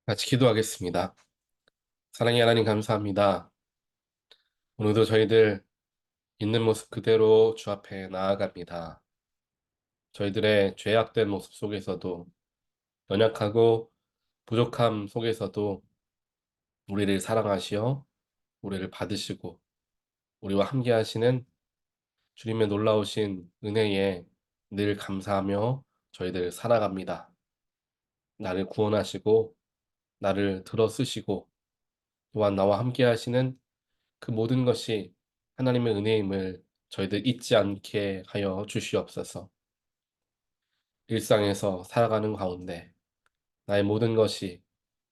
같이 기도하겠습니다. 사랑의 하나님 감사합니다. 오늘도 저희들 있는 모습 그대로 주 앞에 나아갑니다. 저희들의 죄악된 모습 속에서도 연약하고 부족함 속에서도 우리를 사랑하시어 우리를 받으시고 우리와 함께 하시는 주님의 놀라우신 은혜에 늘 감사하며 저희들 살아갑니다. 나를 구원하시고 나를 들어 쓰시고 또한 나와 함께 하시는 그 모든 것이 하나님의 은혜임을 저희들 잊지 않게 하여 주시옵소서. 일상에서 살아가는 가운데 나의 모든 것이,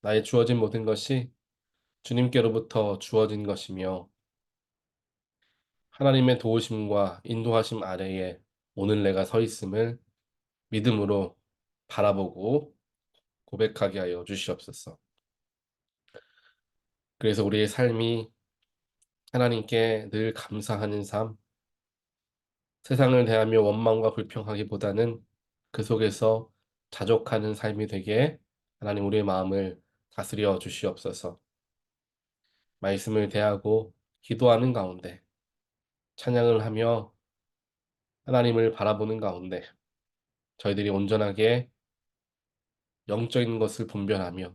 나의 주어진 모든 것이 주님께로부터 주어진 것이며 하나님의 도우심과 인도하심 아래에 오늘 내가 서 있음을 믿음으로 바라보고 고백하게 하여 주시옵소서. 그래서 우리의 삶이 하나님께 늘 감사하는 삶, 세상을 대하며 원망과 불평하기보다는 그 속에서 자족하는 삶이 되게 하나님 우리의 마음을 다스려 주시옵소서. 말씀을 대하고 기도하는 가운데 찬양을 하며 하나님을 바라보는 가운데 저희들이 온전하게 영적인 것을 분별하며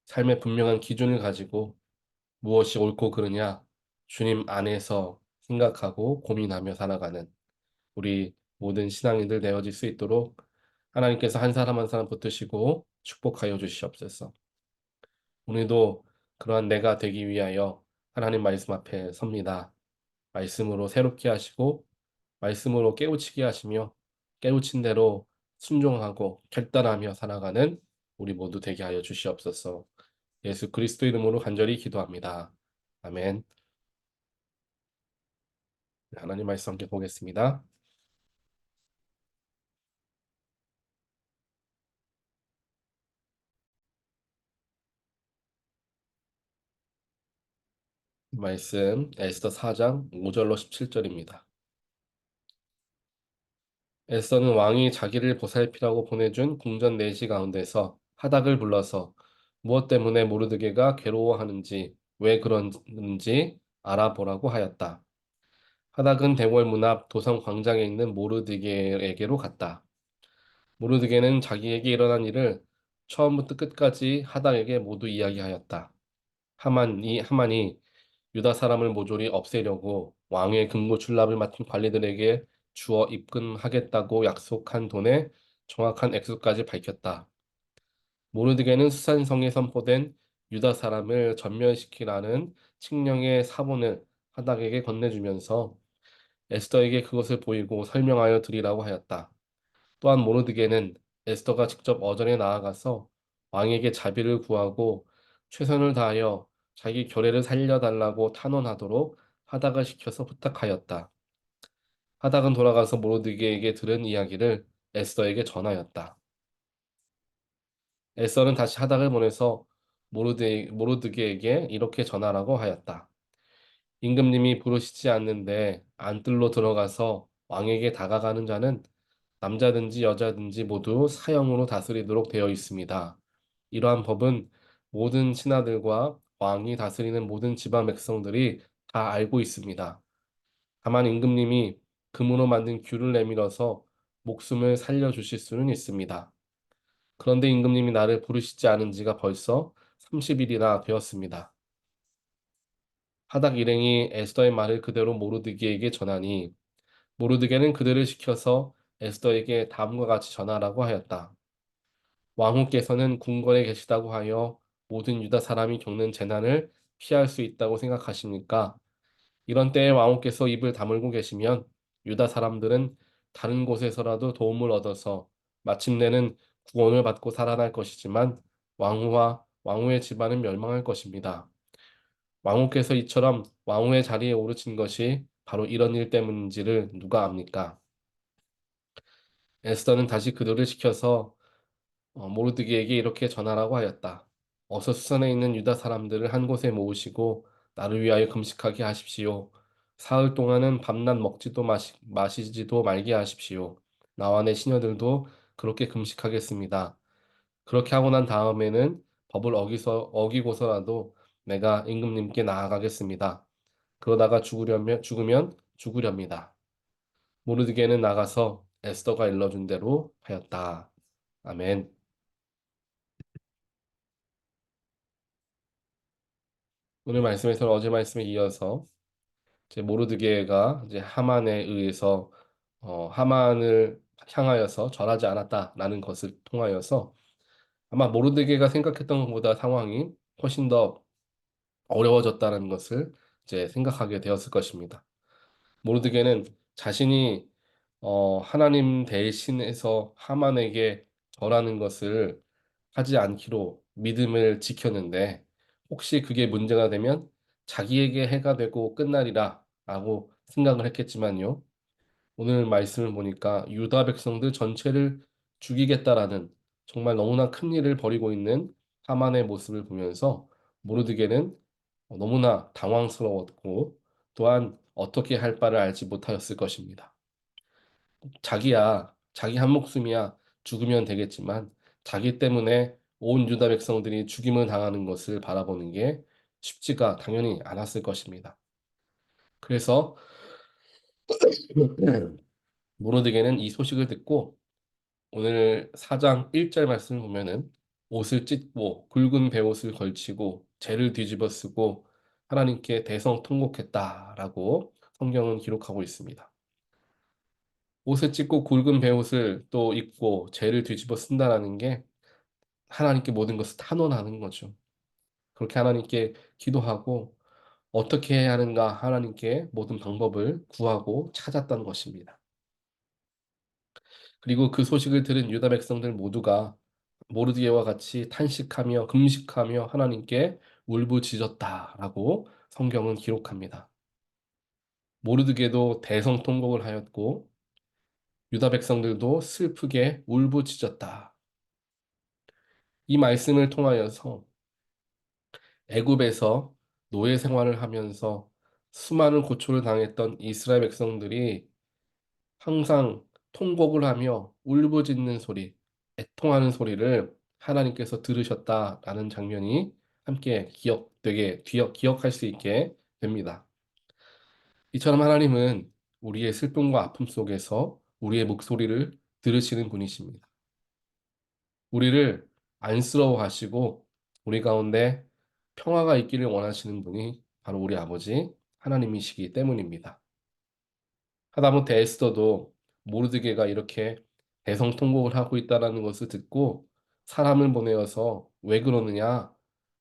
삶의 분명한 기준을 가지고 무엇이 옳고 그르냐 주님 안에서 생각하고 고민하며 살아가는 우리 모든 신앙인들 되어질 수 있도록 하나님께서 한 사람 한 사람 붙드시고 축복하여 주시옵소서. 오늘도 그러한 내가 되기 위하여 하나님 말씀 앞에 섭니다. 말씀으로 새롭게 하시고 말씀으로 깨우치게 하시며 깨우친 대로 순종하고 결단하며 살아가는 우리 모두 되게 하여 주시옵소서. 예수 그리스도 이름으로 간절히 기도합니다. 아멘. 하나님 말씀 함께 보겠습니다. 말씀 에스더 4장 5절로 17절입니다. 에스더는 왕이 자기를 보살피라고 보내준 궁전 내시 가운데서 하닥을 불러서 무엇 때문에 모르드게가 괴로워하는지 왜 그런지 알아보라고 하였다. 하닥은 대궐 문 앞 도성 광장에 있는 모르드게에게로 갔다. 모르드게는 자기에게 일어난 일을 처음부터 끝까지 하닥에게 모두 이야기하였다. 하만이 유다 사람을 모조리 없애려고 왕의 금고 출납을 맡은 관리들에게 주어 입금하겠다고 약속한 돈의 정확한 액수까지 밝혔다. 모르드게는 수산성에 선포된 유다 사람을 전멸시키라는 칙령의 사본을 하닥에게 건네주면서 에스더에게 그것을 보이고 설명하여 드리라고 하였다. 또한 모르드게는 에스더가 직접 어전에 나아가서 왕에게 자비를 구하고 최선을 다하여 자기 결례를 살려달라고 탄원하도록 하닥을 시켜서 부탁하였다. 하닥은 돌아가서 모르드게에게 들은 이야기를 에스더에게 전하였다. 에스더는 다시 하닥을 보내서 모르드게에게 이렇게 전하라고 하였다. 임금님이 부르시지 않는데 안뜰로 들어가서 왕에게 다가가는 자는 남자든지 여자든지 모두 사형으로 다스리도록 되어 있습니다. 이러한 법은 모든 신하들과 왕이 다스리는 모든 지방 백성들이 다 알고 있습니다. 다만 임금님이 금으로 만든 규를 내밀어서 목숨을 살려주실 수는 있습니다. 그런데 임금님이 나를 부르시지 않은 지가 벌써 30일이나 되었습니다. 하닥 일행이 에스더의 말을 그대로 모르드게에게 전하니 모르드게는 그들을 시켜서 에스더에게 다음과 같이 전하라고 하였다. 왕후께서는 궁궐에 계시다고 하여 모든 유다 사람이 겪는 재난을 피할 수 있다고 생각하십니까? 이런 때에 왕후께서 입을 다물고 계시면 유다 사람들은 다른 곳에서라도 도움을 얻어서 마침내는 구원을 받고 살아날 것이지만 왕후와 왕후의 집안은 멸망할 것입니다. 왕후께서 이처럼 왕후의 자리에 오르신 것이 바로 이런 일 때문인지를 누가 압니까? 에스더는 다시 그들을 시켜서 모르드게에게 이렇게 전하라고 하였다. 어서 수산에 있는 유다 사람들을 한 곳에 모으시고 나를 위하여 금식하게 하십시오. 사흘 동안은 밤낮 먹지도 마시지도 말게 하십시오. 나와 내 시녀들도 그렇게 금식하겠습니다. 그렇게 하고 난 다음에는 법을 어기고서라도 내가 임금님께 나아가겠습니다. 그러다가 죽으면 죽으렵니다. 모르드게는 나가서 에스더가 일러준 대로 하였다. 아멘. 오늘 말씀에서는 어제 말씀에 이어서 이제 모르드게가 이제 하만에 의해서 하만을 향하여서 절하지 않았다라는 것을 통하여서 아마 모르드게가 생각했던 것보다 상황이 훨씬 더 어려워졌다는 것을 이제 생각하게 되었을 것입니다. 모르드게는 자신이 하나님 대신해서 하만에게 절하는 것을 하지 않기로 믿음을 지켰는데 혹시 그게 문제가 되면 자기에게 해가 되고 끝나리라 라고 생각을 했겠지만요. 오늘 말씀을 보니까 유다 백성들 전체를 죽이겠다라는 정말 너무나 큰 일을 벌이고 있는 하만의 모습을 보면서 모르드게는 너무나 당황스러웠고 또한 어떻게 할 바를 알지 못하였을 것입니다. 자기 한 목숨이야 죽으면 되겠지만 자기 때문에 온 유다 백성들이 죽임을 당하는 것을 바라보는 게 쉽지가 당연히 않았을 것입니다. 그래서 모르드게는 이 소식을 듣고 오늘 4장 1절 말씀을 보면은 옷을 찢고 굵은 베옷을 걸치고 재를 뒤집어 쓰고 하나님께 대성통곡했다라고 성경은 기록하고 있습니다. 옷을 찢고 굵은 베옷을 또 입고 재를 뒤집어 쓴다라는 게 하나님께 모든 것을 탄원하는 거죠. 그렇게 하나님께 기도하고 어떻게 해야 하는가 하나님께 모든 방법을 구하고 찾았던 것입니다. 그리고 그 소식을 들은 유다 백성들 모두가 모르드게와 같이 탄식하며 금식하며 하나님께 울부짖었다라고 성경은 기록합니다. 모르드게도 대성통곡을 하였고 유다 백성들도 슬프게 울부짖었다. 이 말씀을 통하여서 애굽에서 노예 생활을 하면서 수많은 고초를 당했던 이스라엘 백성들이 항상 통곡을 하며 울부짖는 소리, 애통하는 소리를 하나님께서 들으셨다라는 장면이 함께 기억할 수 있게 됩니다. 이처럼 하나님은 우리의 슬픔과 아픔 속에서 우리의 목소리를 들으시는 분이십니다. 우리를 안쓰러워하시고 우리 가운데 평화가 있기를 원하시는 분이 바로 우리 아버지 하나님이시기 때문입니다. 하다못해 에스더도 모르드게가 이렇게 대성통곡을 하고 있다는 것을 듣고 사람을 보내어서 왜 그러느냐,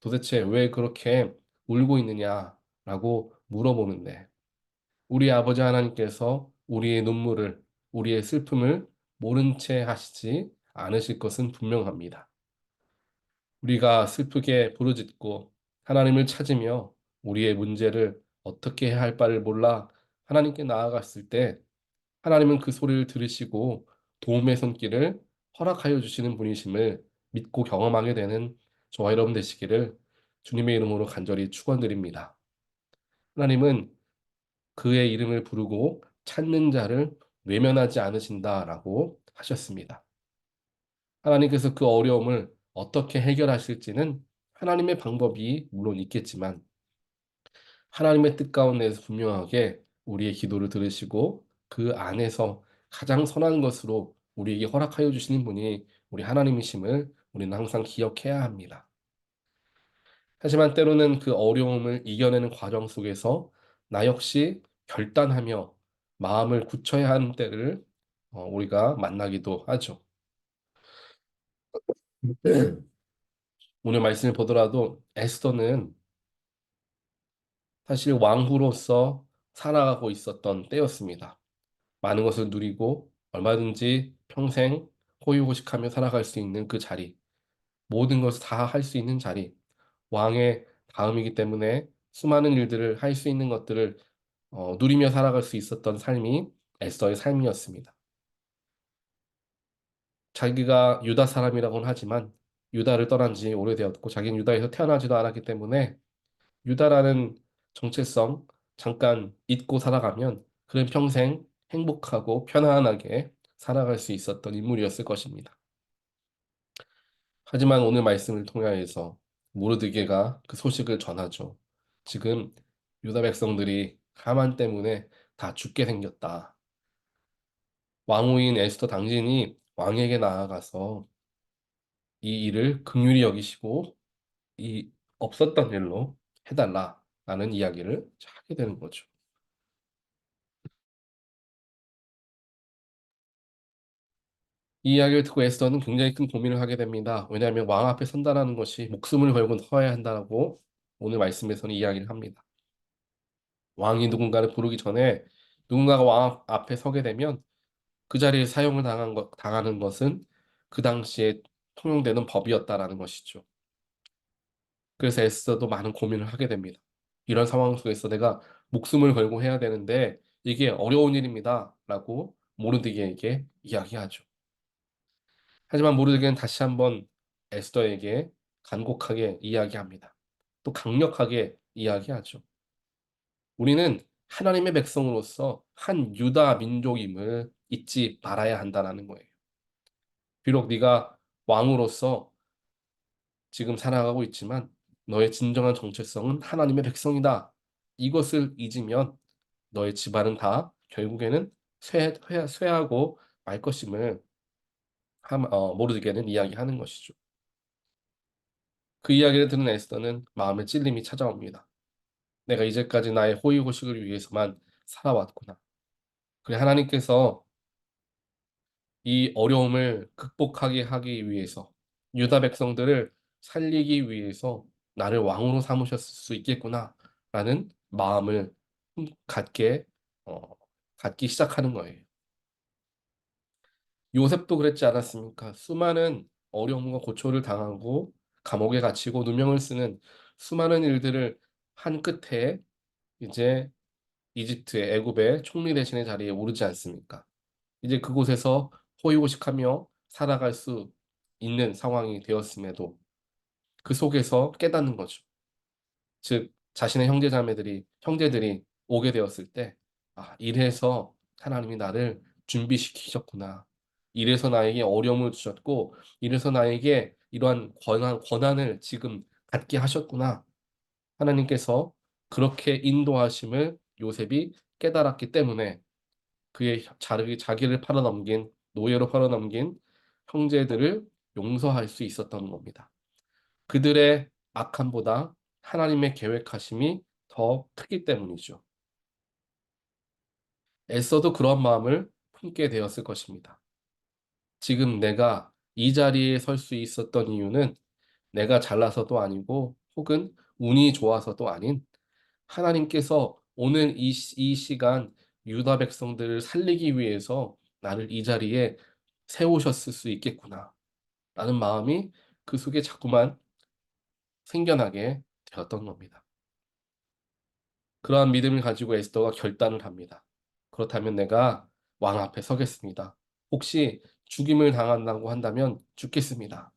도대체 왜 그렇게 울고 있느냐라고 물어보는데 우리 아버지 하나님께서 우리의 눈물을, 우리의 슬픔을 모른 채 하시지 않으실 것은 분명합니다. 우리가 슬프게 부르짖고 하나님을 찾으며 우리의 문제를 어떻게 해야 할 바를 몰라 하나님께 나아갔을 때 하나님은 그 소리를 들으시고 도움의 손길을 허락하여 주시는 분이심을 믿고 경험하게 되는 저와 여러분 되시기를 주님의 이름으로 간절히 축원드립니다. 하나님은 그의 이름을 부르고 찾는 자를 외면하지 않으신다라고 하셨습니다. 하나님께서 그 어려움을 어떻게 해결하실지는 하나님의 방법이 물론 있겠지만 하나님의 뜻 가운데에서 분명하게 우리의 기도를 들으시고 그 안에서 가장 선한 것으로 우리에게 허락하여 주시는 분이 우리 하나님이심을 우리는 항상 기억해야 합니다. 하지만 때로는 그 어려움을 이겨내는 과정 속에서 나 역시 결단하며 마음을 굳혀야 하는 때를 우리가 만나기도 하죠. 오늘 말씀을 보더라도 에스더는 사실 왕후로서 살아가고 있었던 때였습니다. 많은 것을 누리고 얼마든지 평생 호의호식하며 살아갈 수 있는 그 자리, 모든 것을 다 할 수 있는 자리, 왕의 다음이기 때문에 수많은 일들을 할 수 있는 것들을 누리며 살아갈 수 있었던 삶이 에스더의 삶이었습니다. 자기가 유다 사람이라고는 하지만 유다를 떠난 지 오래되었고 자기는 유다에서 태어나지도 않았기 때문에 유다라는 정체성 잠깐 잊고 살아가면 그는 평생 행복하고 편안하게 살아갈 수 있었던 인물이었을 것입니다. 하지만 오늘 말씀을 통하여서 모르드게가 그 소식을 전하죠. 지금 유다 백성들이 하만 때문에 다 죽게 생겼다. 왕후인 에스더 당신이 왕에게 나아가서 이 일을 긍휼히 여기시고 이 없었던 일로 해달라라는 이야기를 하게 되는 거죠. 이 이야기를 듣고 에스더는 굉장히 큰 고민을 하게 됩니다. 왜냐하면 왕 앞에 선다라는 것이 목숨을 걸고 서야 한다고 오늘 말씀에서는 이야기를 합니다. 왕이 누군가를 부르기 전에 누군가가 왕 앞에 서게 되면 그 자리에 사용을 당하는 것은 그 당시에 통용되는 법이었다라는 것이죠. 그래서 에스더도 많은 고민을 하게 됩니다. 이런 상황 속에서 내가 목숨을 걸고 해야 되는데 이게 어려운 일입니다라고 모르드게에게 이야기하죠. 하지만 모르드게는 다시 한번 에스더에게 간곡하게 이야기합니다. 또 강력하게 이야기하죠. 우리는 하나님의 백성으로서 한 유다 민족임을 잊지 말아야 한다는 거예요. 비록 네가 왕으로서 지금 살아가고 있지만 너의 진정한 정체성은 하나님의 백성이다. 이것을 잊으면 너의 집안은 다 결국에는 쇠하고 말 것임을 모르드게는 이야기하는 것이죠. 그 이야기를 듣는 에스더는 마음에 찔림이 찾아옵니다. 내가 이제까지 나의 호의호식을 위해서만 살아왔구나. 그래 하나님께서 이 어려움을 극복하게 하기 위해서 유다 백성들을 살리기 위해서 나를 왕으로 삼으셨을 수 있겠구나라는 마음을 갖게 어, 갖기 시작하는 거예요. 요셉도 그랬지 않았습니까? 수많은 어려움과 고초를 당하고 감옥에 갇히고 누명을 쓰는 수많은 일들을 한 끝에 이제 이집트의 애굽의 총리 대신의 자리에 오르지 않습니까? 이제 그곳에서 호의호식하며 살아갈 수 있는 상황이 되었음에도 그 속에서 깨닫는 거죠. 즉 자신의 형제들이 오게 되었을 때 이래서 하나님이 나를 준비시키셨구나. 이래서 나에게 어려움을 주셨고 이래서 나에게 이러한 권한을 지금 갖게 하셨구나. 하나님께서 그렇게 인도하심을 요셉이 깨달았기 때문에 그의 자기를 팔아넘긴 노예로 팔아넘긴 형제들을 용서할 수 있었던 겁니다. 그들의 악함보다 하나님의 계획하심이 더 크기 때문이죠. 애써도 그런 마음을 품게 되었을 것입니다. 지금 내가 이 자리에 설 수 있었던 이유는 내가 잘나서도 아니고 혹은 운이 좋아서도 아닌 하나님께서 오늘 이 시간 유다 백성들을 살리기 위해서 나를 이 자리에 세우셨을 수 있겠구나. 라는 마음이 그 속에 자꾸만 생겨나게 되었던 겁니다. 그러한 믿음을 가지고 에스더가 결단을 합니다. 그렇다면 내가 왕 앞에 서겠습니다. 혹시 죽임을 당한다고 한다면 죽겠습니다.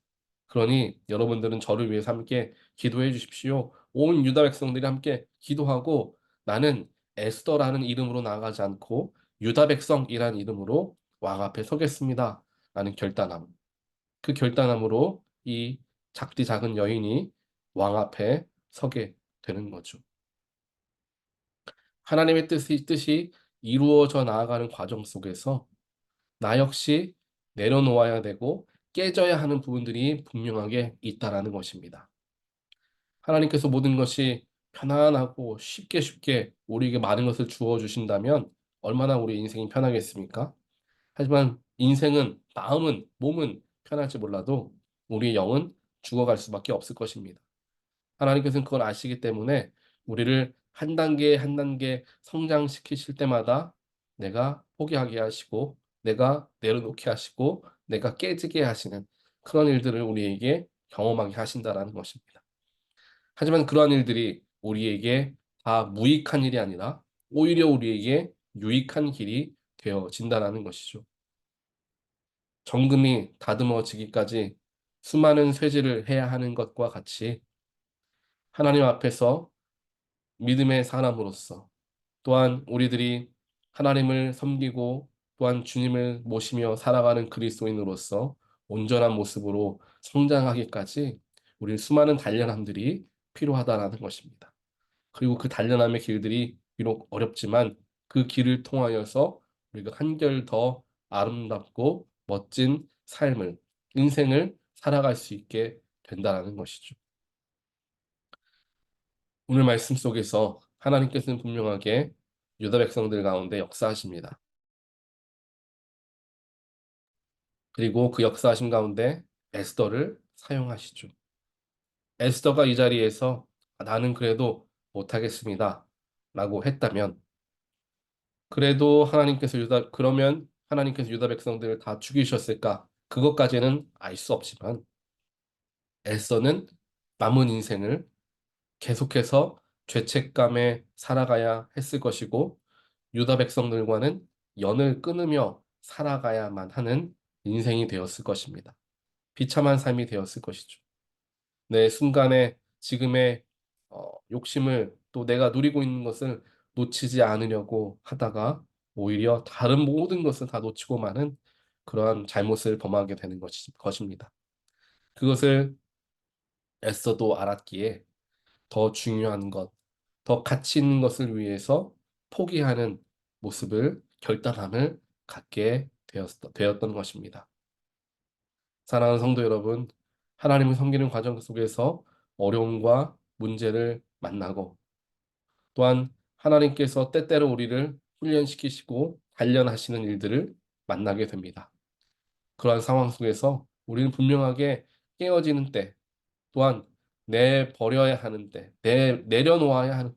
그러니 여러분들은 저를 위해서 함께 기도해 주십시오. 온 유다 백성들이 함께 기도하고 나는 에스더라는 이름으로 나아가지 않고 유다 백성이라는 이름으로 왕 앞에 서겠습니다. 라는 결단함. 그 결단함으로 이 작디 작은 여인이 왕 앞에 서게 되는 거죠. 하나님의 뜻이 이루어져 나아가는 과정 속에서 나 역시 내려놓아야 되고 깨져야 하는 부분들이 분명하게 있다라는 것입니다. 하나님께서 모든 것이 편안하고 쉽게 우리에게 많은 것을 주어 주신다면 얼마나 우리 인생이 편하겠습니까? 하지만 인생은 마음은 몸은 편할지 몰라도 우리의 영은 죽어갈 수밖에 없을 것입니다. 하나님께서는 그걸 아시기 때문에 우리를 한 단계 한 단계 성장시키실 때마다 내가 포기하게 하시고 내가 내려놓게 하시고 내가 깨지게 하시는 그런 일들을 우리에게 경험하게 하신다라는 것입니다. 하지만 그러한 일들이 우리에게 다 무익한 일이 아니라 오히려 우리에게 유익한 길이 되어진다라는 것이죠. 정금이 다듬어지기까지 수많은 쇠질을 해야 하는 것과 같이 하나님 앞에서 믿음의 사람으로서 또한 우리들이 하나님을 섬기고 또한 주님을 모시며 살아가는 그리스도인으로서 온전한 모습으로 성장하기까지 우리 수많은 단련함들이 필요하다라는 것입니다. 그리고 그 단련함의 길들이 비록 어렵지만 그 길을 통하여서 우리가 한결 더 아름답고 멋진 삶을, 인생을 살아갈 수 있게 된다라는 것이죠. 오늘 말씀 속에서 하나님께서는 분명하게 유다 백성들 가운데 역사하십니다. 그리고 그 역사하심 가운데 에스더를 사용하시죠. 에스더가 이 자리에서 나는 그래도 못하겠습니다. 라고 했다면, 그러면 하나님께서 유다 백성들을 다 죽이셨을까? 그것까지는 알 수 없지만, 에스더는 남은 인생을 계속해서 죄책감에 살아가야 했을 것이고, 유다 백성들과는 연을 끊으며 살아가야만 하는 인생이 되었을 것입니다. 비참한 삶이 되었을 것이죠. 내 순간에 지금의 욕심을 또 내가 누리고 있는 것을 놓치지 않으려고 하다가 오히려 다른 모든 것을 다 놓치고 마는 그러한 잘못을 범하게 되는 것입니다. 그것을 애써도 알았기에 더 중요한 것, 더 가치 있는 것을 위해서 포기하는 결단함을 갖게 되었던 것입니다. 사랑하는 성도 여러분, 하나님을 섬기는 과정 속에서 어려움과 문제를 만나고 또한 하나님께서 때때로 우리를 훈련시키시고 단련하시는 일들을 만나게 됩니다. 그러한 상황 속에서 우리는 분명하게 깨어지는 때, 또한 내버려야 하는 때, 내려놓아야 하는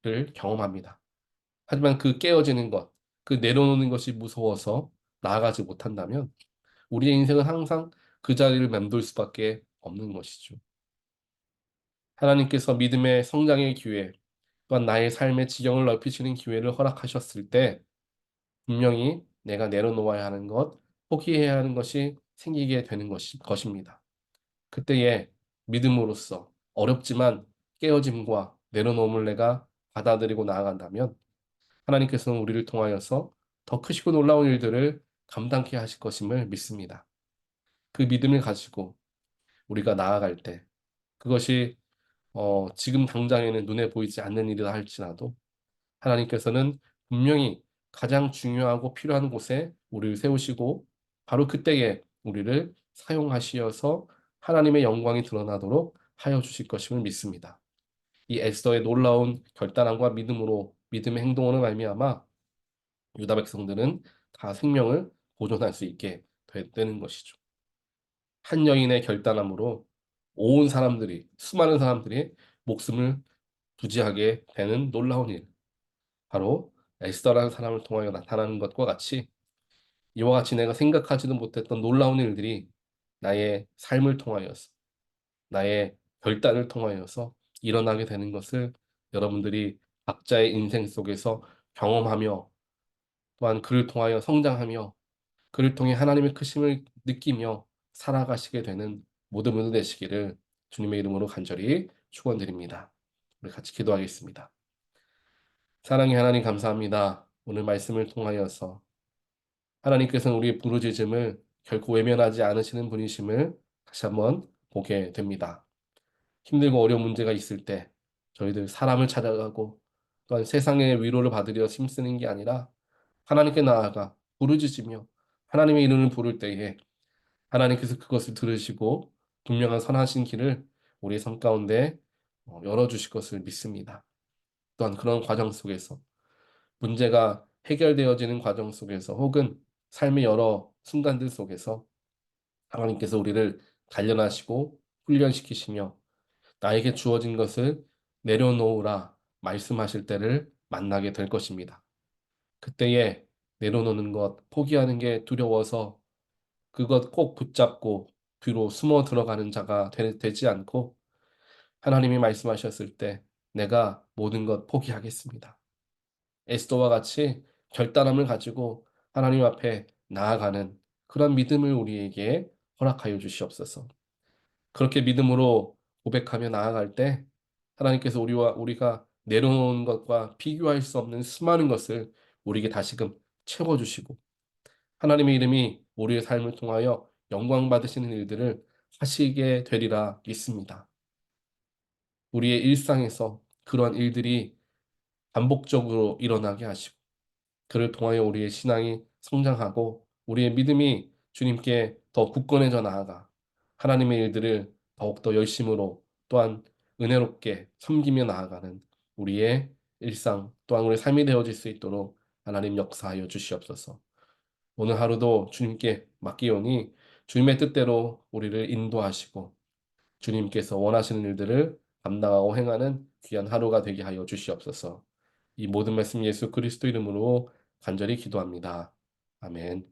때를 경험합니다. 하지만 그 깨어지는 것, 그 내려놓는 것이 무서워서 나아가지 못한다면 우리의 인생은 항상 그 자리를 맴돌 수밖에 없는 것이죠. 하나님께서 믿음의 성장의 기회, 또한 나의 삶의 지경을 넓히시는 기회를 허락하셨을 때 분명히 내가 내려놓아야 하는 것, 포기해야 하는 것이 생기게 되는 것입니다. 그때에 믿음으로써 어렵지만 깨어짐과 내려놓음을 내가 받아들이고 나아간다면 하나님께서는 우리를 통하여서 더 크시고 놀라운 일들을 감당케 하실 것임을 믿습니다. 그 믿음을 가지고 우리가 나아갈 때 그것이 지금 당장에는 눈에 보이지 않는 일이라 할지라도 하나님께서는 분명히 가장 중요하고 필요한 곳에 우리를 세우시고 바로 그때에 우리를 사용하시어서 하나님의 영광이 드러나도록 하여 주실 것임을 믿습니다. 이 에스더의 놀라운 결단함과 믿음의 행동으로 말미암아 유다 백성들은 다 생명을 보존할 수 있게 되는 것이죠. 한 여인의 결단함으로 수많은 사람들이 목숨을 부지하게 되는 놀라운 일, 바로 에스더라는 사람을 통하여 나타나는 것과 같이 이와 같이 내가 생각하지도 못했던 놀라운 일들이 나의 삶을 통하여서, 나의 결단을 통하여서 일어나게 되는 것을 여러분들이 각자의 인생 속에서 경험하며 또한 그를 통하여 성장하며 그를 통해 하나님의 크심을 느끼며 살아가시게 되는 모든 분들 되시기를 주님의 이름으로 간절히 축원드립니다. 우리 같이 기도하겠습니다. 사랑의 하나님 감사합니다. 오늘 말씀을 통하여서 하나님께서는 우리의 부르짖음을 결코 외면하지 않으시는 분이심을 다시 한번 보게 됩니다. 힘들고 어려운 문제가 있을 때 저희들 사람을 찾아가고 또한 세상의 위로를 받으려 힘쓰는 게 아니라 하나님께 나아가 부르짖으며 하나님의 이름을 부를 때에 하나님께서 그것을 들으시고 분명한 선하신 길을 우리의 삶 가운데 열어주실 것을 믿습니다. 또한 그런 과정 속에서 문제가 해결되어지는 과정 속에서 혹은 삶의 여러 순간들 속에서 하나님께서 우리를 단련하시고 훈련시키시며 나에게 주어진 것을 내려놓으라 말씀하실 때를 만나게 될 것입니다. 그때에 내려놓는 것, 포기하는 게 두려워서 그것 꼭 붙잡고 뒤로 숨어 들어가는 자가 되지 않고 하나님이 말씀하셨을 때 내가 모든 것 포기하겠습니다. 에스더와 같이 결단함을 가지고 하나님 앞에 나아가는 그런 믿음을 우리에게 허락하여 주시옵소서. 그렇게 믿음으로 고백하며 나아갈 때 하나님께서 우리가 내려놓은 것과 비교할 수 없는 수많은 것을 우리에게 다시금 채워주시고 하나님의 이름이 우리의 삶을 통하여 영광 받으시는 일들을 하시게 되리라 믿습니다. 우리의 일상에서 그러한 일들이 반복적으로 일어나게 하시고 그를 통하여 우리의 신앙이 성장하고 우리의 믿음이 주님께 더 굳건해져 나아가 하나님의 일들을 더욱더 열심으로 또한 은혜롭게 섬기며 나아가는 우리의 일상 또한 우리의 삶이 되어질 수 있도록 하나님 역사하여 주시옵소서. 오늘 하루도 주님께 맡기오니 주님의 뜻대로 우리를 인도하시고 주님께서 원하시는 일들을 감당하고 행하는 귀한 하루가 되게 하여 주시옵소서. 이 모든 말씀 예수 그리스도 이름으로 간절히 기도합니다. 아멘.